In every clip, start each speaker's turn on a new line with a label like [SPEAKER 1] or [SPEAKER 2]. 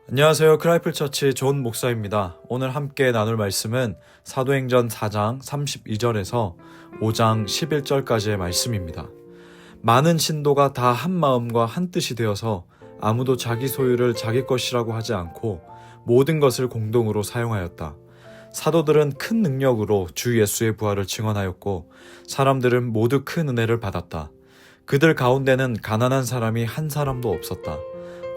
[SPEAKER 1] 안녕하세요. 크라이플 처치 존 목사입니다. 오늘 함께 나눌 말씀은 사도행전 4장 32절에서 5장 11절까지의 말씀입니다. 많은 신도가 다 한 마음과 한 뜻이 되어서 아무도 자기 소유를 자기 것이라고 하지 않고 모든 것을 공동으로 사용하였다. 사도들은 큰 능력으로 주 예수의 부활을 증언하였고 사람들은 모두 큰 은혜를 받았다. 그들 가운데는 가난한 사람이 한 사람도 없었다.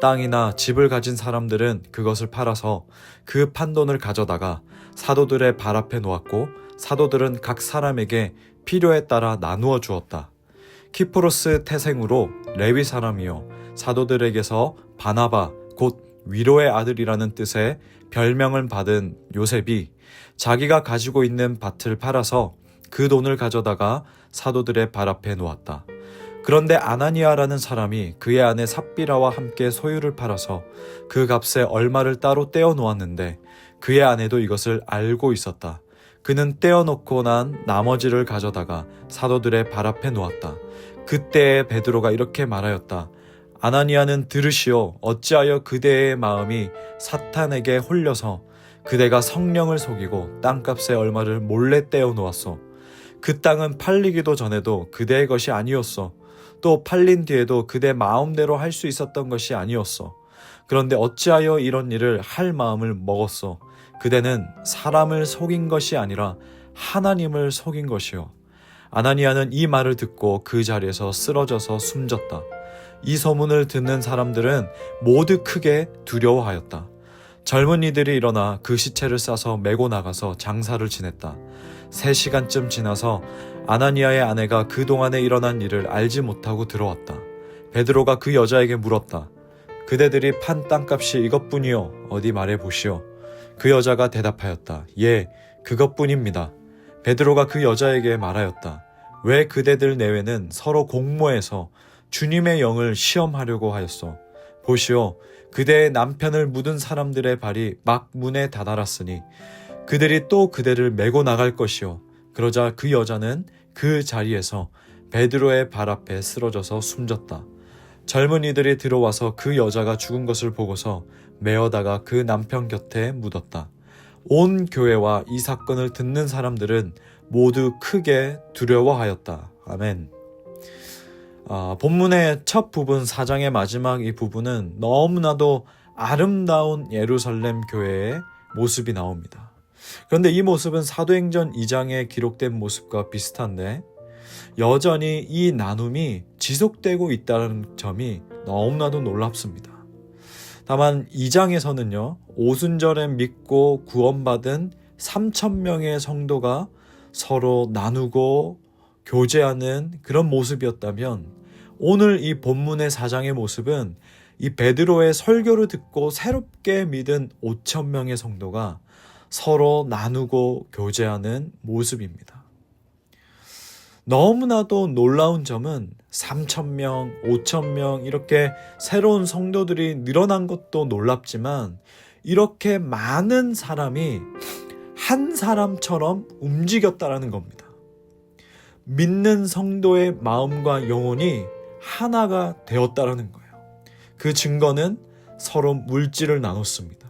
[SPEAKER 1] 땅이나 집을 가진 사람들은 그것을 팔아서 그 판돈을 가져다가 사도들의 발 앞에 놓았고 사도들은 각 사람에게 필요에 따라 나누어 주었다. 키프로스 태생으로 레위 사람이요 사도들에게서 바나바 곧 위로의 아들이라는 뜻의 별명을 받은 요셉이 자기가 가지고 있는 밭을 팔아서 그 돈을 가져다가 사도들의 발 앞에 놓았다. 그런데 아나니아라는 사람이 그의 아내 삽비라와 함께 소유를 팔아서 그 값에 얼마를 따로 떼어 놓았는데 그의 아내도 이것을 알고 있었다. 그는 떼어 놓고 난 나머지를 가져다가 사도들의 발 앞에 놓았다. 그때에 베드로가 이렇게 말하였다. 아나니아는 들으시오. 어찌하여 그대의 마음이 사탄에게 홀려서 그대가 성령을 속이고 땅값의 얼마를 몰래 떼어 놓았소. 그 땅은 팔리기도 전에도 그대의 것이 아니었소. 또 팔린 뒤에도 그대 마음대로 할 수 있었던 것이 아니었어. 그런데 어찌하여 이런 일을 할 마음을 먹었어. 그대는 사람을 속인 것이 아니라 하나님을 속인 것이요. 아나니아는 이 말을 듣고 그 자리에서 쓰러져서 숨졌다. 이 소문을 듣는 사람들은 모두 크게 두려워하였다. 젊은이들이 일어나 그 시체를 싸서 메고 나가서 장사를 지냈다. 3시간쯤 지나서 아나니아의 아내가 그동안에 일어난 일을 알지 못하고 들어왔다. 베드로가 그 여자에게 물었다. 그대들이 판 땅값이 이것뿐이요. 어디 말해보시오. 그 여자가 대답하였다. 예, 그것뿐입니다. 베드로가 그 여자에게 말하였다. 왜 그대들 내외는 서로 공모해서 주님의 영을 시험하려고 하였소. 보시오. 그대의 남편을 묻은 사람들의 발이 막 문에 다다랐으니 그들이 또 그대를 메고 나갈 것이요. 그러자 그 여자는 그 자리에서 베드로의 발 앞에 쓰러져서 숨졌다. 젊은이들이 들어와서 그 여자가 죽은 것을 보고서 메어다가 그 남편 곁에 묻었다. 온 교회와 이 사건을 듣는 사람들은 모두 크게 두려워하였다. 아멘. 본문의 첫 부분 4장의 마지막 이 부분은 너무나도 아름다운 예루살렘 교회의 모습이 나옵니다. 그런데 이 모습은 사도행전 2장에 기록된 모습과 비슷한데 여전히 이 나눔이 지속되고 있다는 점이 너무나도 놀랍습니다. 다만 2장에서는요. 오순절에 믿고 구원받은 3,000명의 성도가 서로 나누고 교제하는 그런 모습이었다면 오늘 이 본문의 4장의 모습은 이 베드로의 설교를 듣고 새롭게 믿은 5,000명의 성도가 서로 나누고 교제하는 모습입니다. 너무나도 놀라운 점은 3,000명, 5,000명 이렇게 새로운 성도들이 늘어난 것도 놀랍지만 이렇게 많은 사람이 한 사람처럼 움직였다라는 겁니다. 믿는 성도의 마음과 영혼이 하나가 되었다라는 거예요. 그 증거는 서로 물질을 나눴습니다.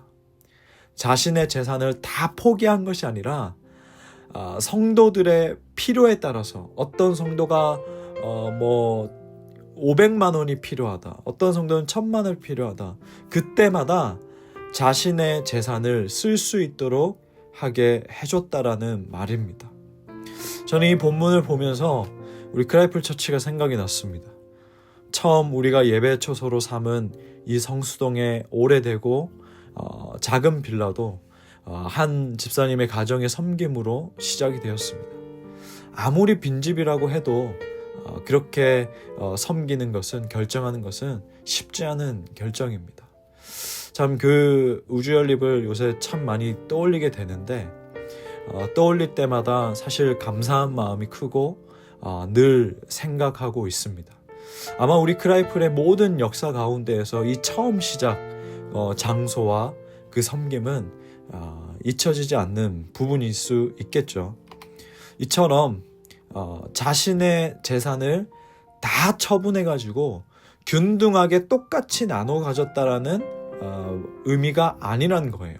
[SPEAKER 1] 자신의 재산을 다 포기한 것이 아니라 성도들의 필요에 따라서 어떤 성도가 500만 원이 필요하다. 어떤 성도는 1,000만 원이 필요하다. 그때마다 자신의 재산을 쓸 수 있도록 하게 해줬다라는 말입니다. 저는 이 본문을 보면서 우리 크라이플 처치가 생각이 났습니다. 처음 우리가 예배 초소로 삼은 이 성수동의 오래되고 작은 빌라도 한 집사님의 가정의 섬김으로 시작이 되었습니다. 아무리 빈집이라고 해도 그렇게 섬기는 것은 결정하는 것은 쉽지 않은 결정입니다. 참 그 우주연립을 요새 참 많이 떠올리게 되는데 떠올릴 때마다 사실 감사한 마음이 크고 늘 생각하고 있습니다. 아마 우리 크라이플의 모든 역사 가운데에서 이 처음 시작 장소와 그 섬김은 잊혀지지 않는 부분일 수 있겠죠. 이처럼 자신의 재산을 다 처분해가지고 균등하게 똑같이 나눠 가졌다라는 의미가 아니란 거예요.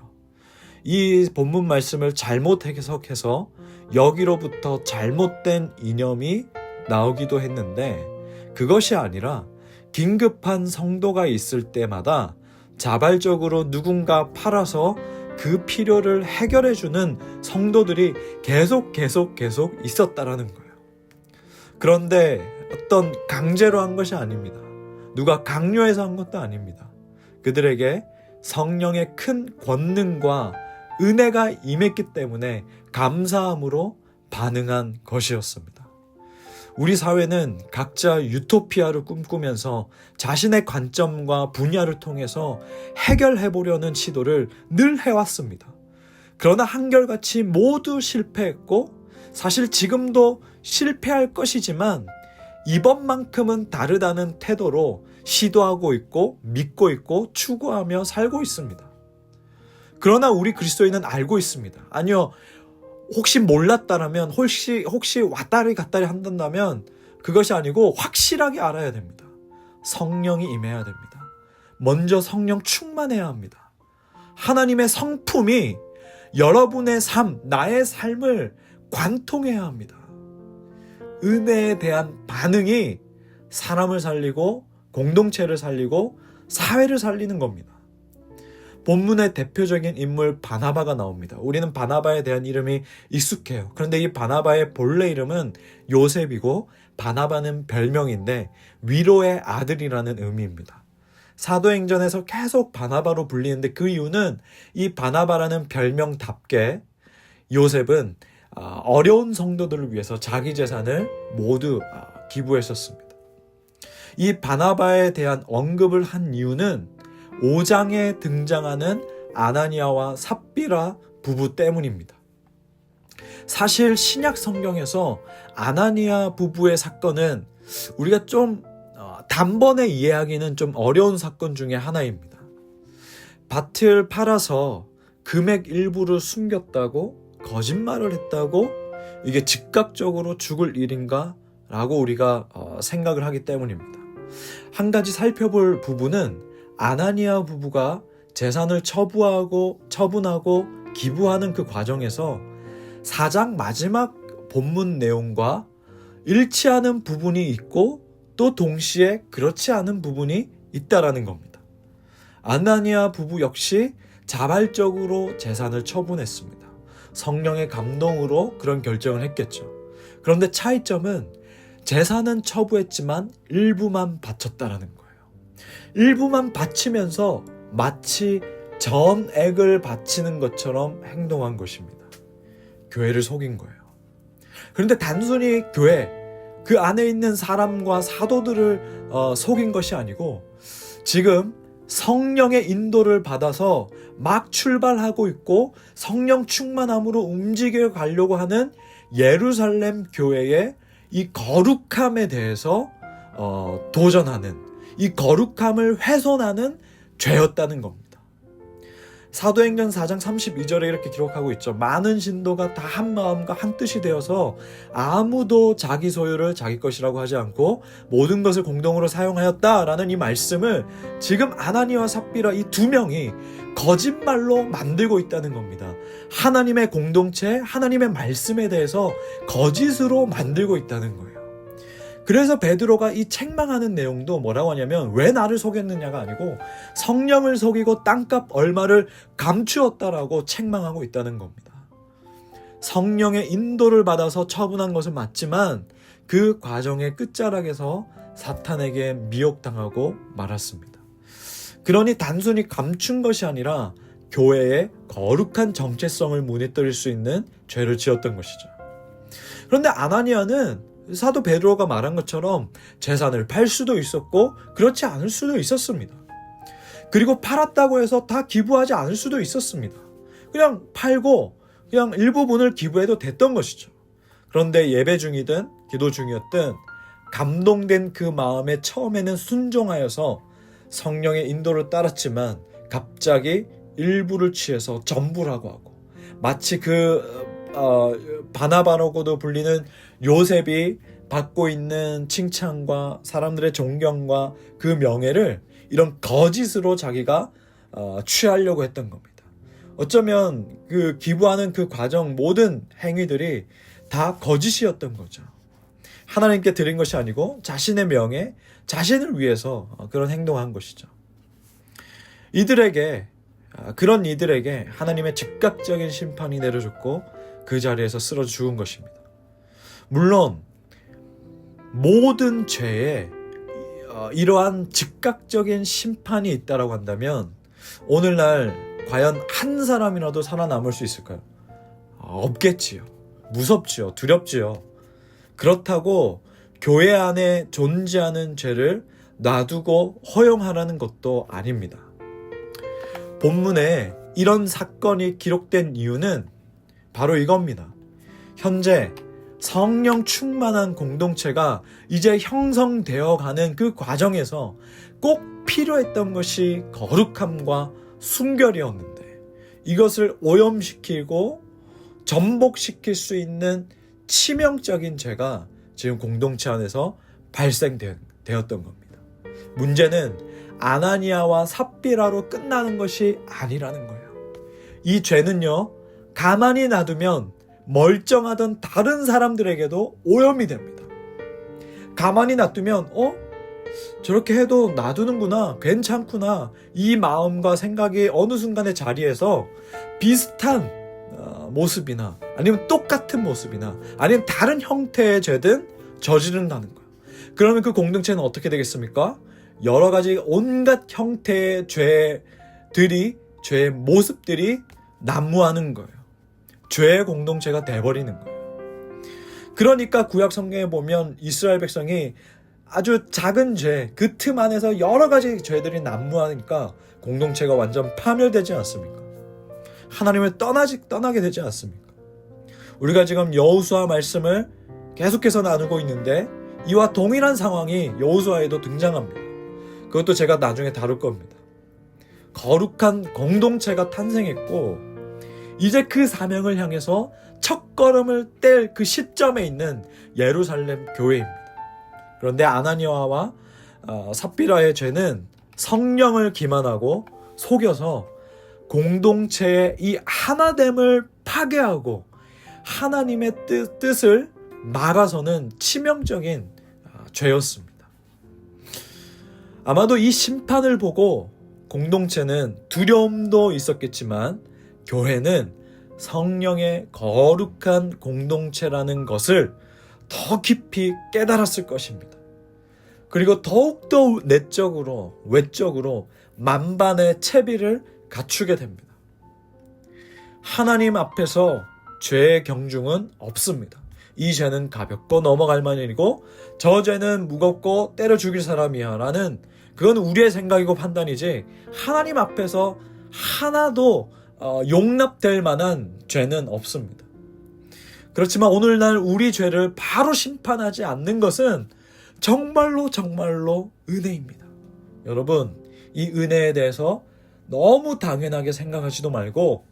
[SPEAKER 1] 이 본문 말씀을 잘못 해석해서 여기로부터 잘못된 이념이 나오기도 했는데, 그것이 아니라 긴급한 성도가 있을 때마다 자발적으로 누군가 팔아서 그 필요를 해결해주는 성도들이 계속 있었다라는 거예요. 그런데 어떤 강제로 한 것이 아닙니다. 누가 강요해서 한 것도 아닙니다. 그들에게 성령의 큰 권능과 은혜가 임했기 때문에 감사함으로 반응한 것이었습니다. 우리 사회는 각자 유토피아를 꿈꾸면서 자신의 관점과 분야를 통해서 해결해보려는 시도를 늘 해왔습니다. 그러나 한결같이 모두 실패했고, 사실 지금도 실패할 것이지만 이번만큼은 다르다는 태도로 시도하고 있고 믿고 있고 추구하며 살고 있습니다. 그러나 우리 그리스도인은 알고 있습니다. 아니요, 혹시 몰랐다라면, 혹시 왔다리 갔다리 한다면 그것이 아니고 확실하게 알아야 됩니다. 성령이 임해야 됩니다. 먼저 성령 충만해야 합니다. 하나님의 성품이 여러분의 삶, 나의 삶을 관통해야 합니다. 은혜에 대한 반응이 사람을 살리고 공동체를 살리고 사회를 살리는 겁니다. 본문의 대표적인 인물 바나바가 나옵니다. 우리는 바나바에 대한 이름이 익숙해요. 그런데 이 바나바의 본래 이름은 요셉이고, 바나바는 별명인데 위로의 아들이라는 의미입니다. 사도행전에서 계속 바나바로 불리는데 그 이유는 이 바나바라는 별명답게 요셉은 어려운 성도들을 위해서 자기 재산을 모두 기부했었습니다. 이 바나바에 대한 언급을 한 이유는 5장에 등장하는 아나니아와 삽비라 부부 때문입니다. 사실 신약 성경에서 아나니아 부부의 사건은 우리가 좀 단번에 이해하기는 좀 어려운 사건 중에 하나입니다. 밭을 팔아서 금액 일부를 숨겼다고, 거짓말을 했다고 이게 즉각적으로 죽을 일인가? 라고 우리가 생각을 하기 때문입니다. 한 가지 살펴볼 부분은 아나니아 부부가 재산을 처분하고 기부하는 그 과정에서 4장 마지막 본문 내용과 일치하는 부분이 있고 또 동시에 그렇지 않은 부분이 있다라는 겁니다. 아나니아 부부 역시 자발적으로 재산을 처분했습니다. 성령의 감동으로 그런 결정을 했겠죠. 그런데 차이점은 재산은 처분했지만 일부만 바쳤다라는 거예요. 일부만 바치면서 마치 전액을 바치는 것처럼 행동한 것입니다. 교회를 속인 거예요. 그런데 단순히 교회, 그 안에 있는 사람과 사도들을 속인 것이 아니고, 지금 성령의 인도를 받아서 막 출발하고 있고 성령 충만함으로 움직여 가려고 하는 예루살렘 교회의 이 거룩함에 대해서 도전하는, 이 거룩함을 훼손하는 죄였다는 겁니다. 사도행전 4장 32절에 이렇게 기록하고 있죠. 많은 신도가 다 한 마음과 한 뜻이 되어서 아무도 자기 소유를 자기 것이라고 하지 않고 모든 것을 공동으로 사용하였다라는 이 말씀을 지금 아나니아와 삽비라 이 두 명이 거짓말로 만들고 있다는 겁니다. 하나님의 공동체, 하나님의 말씀에 대해서 거짓으로 만들고 있다는 거예요. 그래서 베드로가 이 책망하는 내용도 뭐라고 하냐면, 왜 나를 속였느냐가 아니고 성령을 속이고 땅값 얼마를 감추었다라고 책망하고 있다는 겁니다. 성령의 인도를 받아서 처분한 것은 맞지만 그 과정의 끝자락에서 사탄에게 미혹당하고 말았습니다. 그러니 단순히 감춘 것이 아니라 교회의 거룩한 정체성을 무너뜨릴 수 있는 죄를 지었던 것이죠. 그런데 아나니아는 사도 베드로가 말한 것처럼 재산을 팔 수도 있었고 그렇지 않을 수도 있었습니다. 그리고 팔았다고 해서 다 기부하지 않을 수도 있었습니다. 그냥 팔고 그냥 일부분을 기부해도 됐던 것이죠. 그런데 예배 중이든 기도 중이었든 감동된 그 마음에 처음에는 순종하여서 성령의 인도를 따랐지만 갑자기 일부를 취해서 전부라고 하고, 마치 바나바라고도 불리는 요셉이 받고 있는 칭찬과 사람들의 존경과 그 명예를 이런 거짓으로 자기가 취하려고 했던 겁니다. 어쩌면 그 기부하는 그 과정 모든 행위들이 다 거짓이었던 거죠. 하나님께 드린 것이 아니고 자신의 명예, 자신을 위해서 그런 행동한 것이죠. 그런 이들에게 하나님의 즉각적인 심판이 내려졌고 그 자리에서 쓰러져 죽은 것입니다. 물론 모든 죄에 이러한 즉각적인 심판이 있다라고 한다면 오늘날 과연 한 사람이라도 살아남을 수 있을까요? 없겠지요. 무섭지요. 두렵지요. 그렇다고 교회 안에 존재하는 죄를 놔두고 허용하라는 것도 아닙니다. 본문에 이런 사건이 기록된 이유는 바로 이겁니다. 현재 성령 충만한 공동체가 이제 형성되어 가는 그 과정에서 꼭 필요했던 것이 거룩함과 순결이었는데 이것을 오염시키고 전복시킬 수 있는 치명적인 죄가 지금 공동체 안에서 발생되었던 겁니다. 문제는 아나니아와 삽비라로 끝나는 것이 아니라는 거예요. 이 죄는요, 가만히 놔두면 멀쩡하던 다른 사람들에게도 오염이 됩니다. 가만히 놔두면 저렇게 해도 놔두는구나, 괜찮구나, 이 마음과 생각이 어느 순간의 자리에서 비슷한 모습이나 아니면 똑같은 모습이나 아니면 다른 형태의 죄든 저지른다는 거예요. 그러면 그 공동체는 어떻게 되겠습니까? 여러 가지 온갖 형태의 죄의 모습들이 난무하는 거예요. 죄의 공동체가 돼버리는 거예요. 그러니까 구약 성경에 보면 이스라엘 백성이 아주 작은 죄, 그 틈 안에서 여러 가지 죄들이 난무하니까 공동체가 완전 파멸되지 않습니까? 하나님을 떠나게 되지 않습니까? 우리가 지금 여호수아 말씀을 계속해서 나누고 있는데 이와 동일한 상황이 여호수아에도 등장합니다. 그것도 제가 나중에 다룰 겁니다. 거룩한 공동체가 탄생했고 이제 그 사명을 향해서 첫걸음을 뗄 그 시점에 있는 예루살렘 교회입니다. 그런데 아나니아와 삽비라의 죄는 성령을 기만하고 속여서 공동체의 이 하나됨을 파괴하고 하나님의 뜻을 막아서는 치명적인 죄였습니다. 아마도 이 심판을 보고 공동체는 두려움도 있었겠지만 교회는 성령의 거룩한 공동체라는 것을 더 깊이 깨달았을 것입니다. 그리고 더욱더 외적으로 만반의 채비를 갖추게 됩니다. 하나님 앞에서 죄의 경중은 없습니다. 이 죄는 가볍고 넘어갈 만이고 저 죄는 무겁고 때려 죽일 사람이야 라는 그건 우리의 생각이고 판단이지 하나님 앞에서 하나도 용납될 만한 죄는 없습니다. 그렇지만 오늘날 우리 죄를 바로 심판하지 않는 것은 정말로 은혜입니다. 여러분, 이 은혜에 대해서 너무 당연하게 생각하지도 말고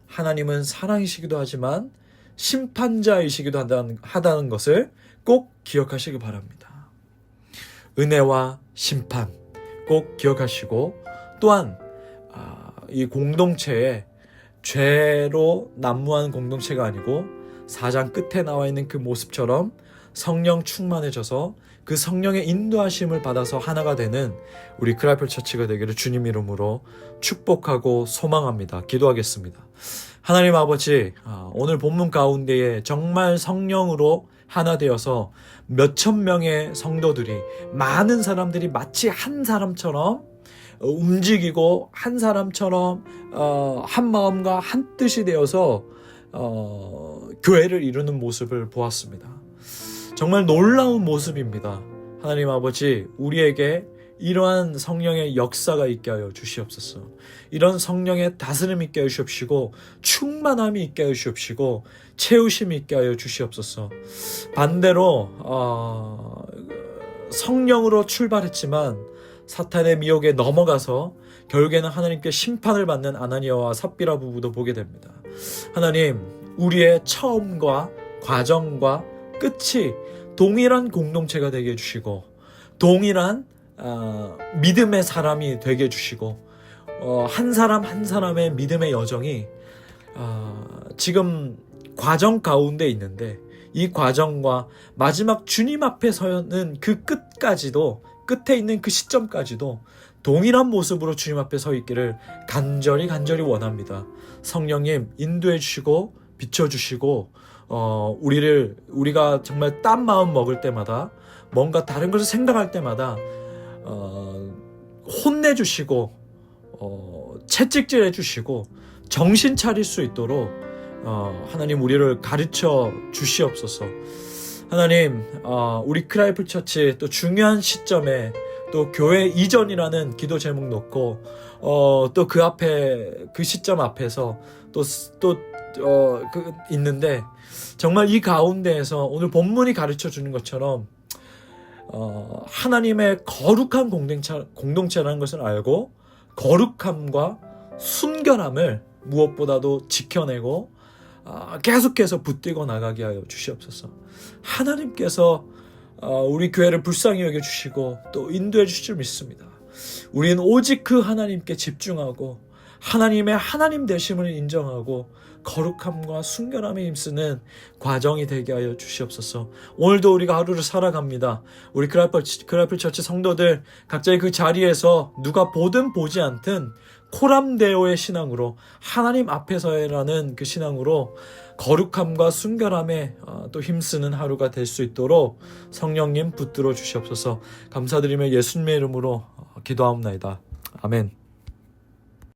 [SPEAKER 1] 하나님은 사랑이시기도 하지만 심판자이시기도 하다는 것을 꼭 기억하시기 바랍니다. 은혜와 심판 꼭 기억하시고 또한 이 공동체에 죄로 난무하는 공동체가 아니고 4장 끝에 나와 있는 그 모습처럼 성령 충만해져서 그 성령의 인도하심을 받아서 하나가 되는 우리 크라이플 처치가 되기를 주님 이름으로 축복하고 소망합니다. 기도하겠습니다. 하나님 아버지, 오늘 본문 가운데에 정말 성령으로 하나 되어서 몇천 명의 성도들이 많은 사람들이 마치 한 사람처럼 움직이고 한 사람처럼 한 마음과 한 뜻이 되어서 교회를 이루는 모습을 보았습니다. 정말 놀라운 모습입니다. 하나님 아버지, 우리에게 이러한 성령의 역사가 있게 하여 주시옵소서. 이런 성령의 다스림이 있게 하여 주시옵시고 충만함이 있게 하여 주시옵시고 채우심이 있게 하여 주시옵소서. 반대로 성령으로 출발했지만 사탄의 미혹에 넘어가서 결국에는 하나님께 심판을 받는 아나니아와 삽비라 부부도 보게 됩니다. 하나님, 우리의 처음과 과정과 끝이 동일한 공동체가 되게 해주시고 동일한 믿음의 사람이 되게 해주시고 한 사람 한 사람의 믿음의 여정이 지금 과정 가운데 있는데, 이 과정과 마지막 주님 앞에 서는 그 끝에 있는 그 시점까지도 동일한 모습으로 주님 앞에 서 있기를 간절히 원합니다. 성령님 인도해 주시고 비춰 주시고, 우리가 정말 딴 마음 먹을 때마다, 뭔가 다른 것을 생각할 때마다 혼내 주시고, 채찍질 해 주시고, 정신 차릴 수 있도록 하나님 우리를 가르쳐 주시옵소서. 하나님, 우리 크라이플 처치 또 중요한 시점에 또 교회 이전이라는 기도 제목 놓고, 또 그 앞에, 그 시점 앞에서 있는데, 정말 이 가운데에서 오늘 본문이 가르쳐 주는 것처럼 하나님의 거룩한 공동체라는 것을 알고, 거룩함과 순결함을 무엇보다도 지켜내고 계속해서 붙들고 나가게 하여 주시옵소서. 하나님께서 우리 교회를 불쌍히 여겨주시고 또 인도해 주실 줄 믿습니다. 우리는 오직 그 하나님께 집중하고 하나님의 하나님 되심을 인정하고 거룩함과 순결함에 힘쓰는 과정이 되게 하여 주시옵소서. 오늘도 우리가 하루를 살아갑니다. 우리 크라이플 처치 성도들 각자의 그 자리에서 누가 보든 보지 않든 코람데오의 신앙으로, 하나님 앞에서라는 그 신앙으로 거룩함과 순결함에 또 힘쓰는 하루가 될 수 있도록 성령님 붙들어 주시옵소서. 감사드리며 예수님의 이름으로 기도하옵나이다. 아멘.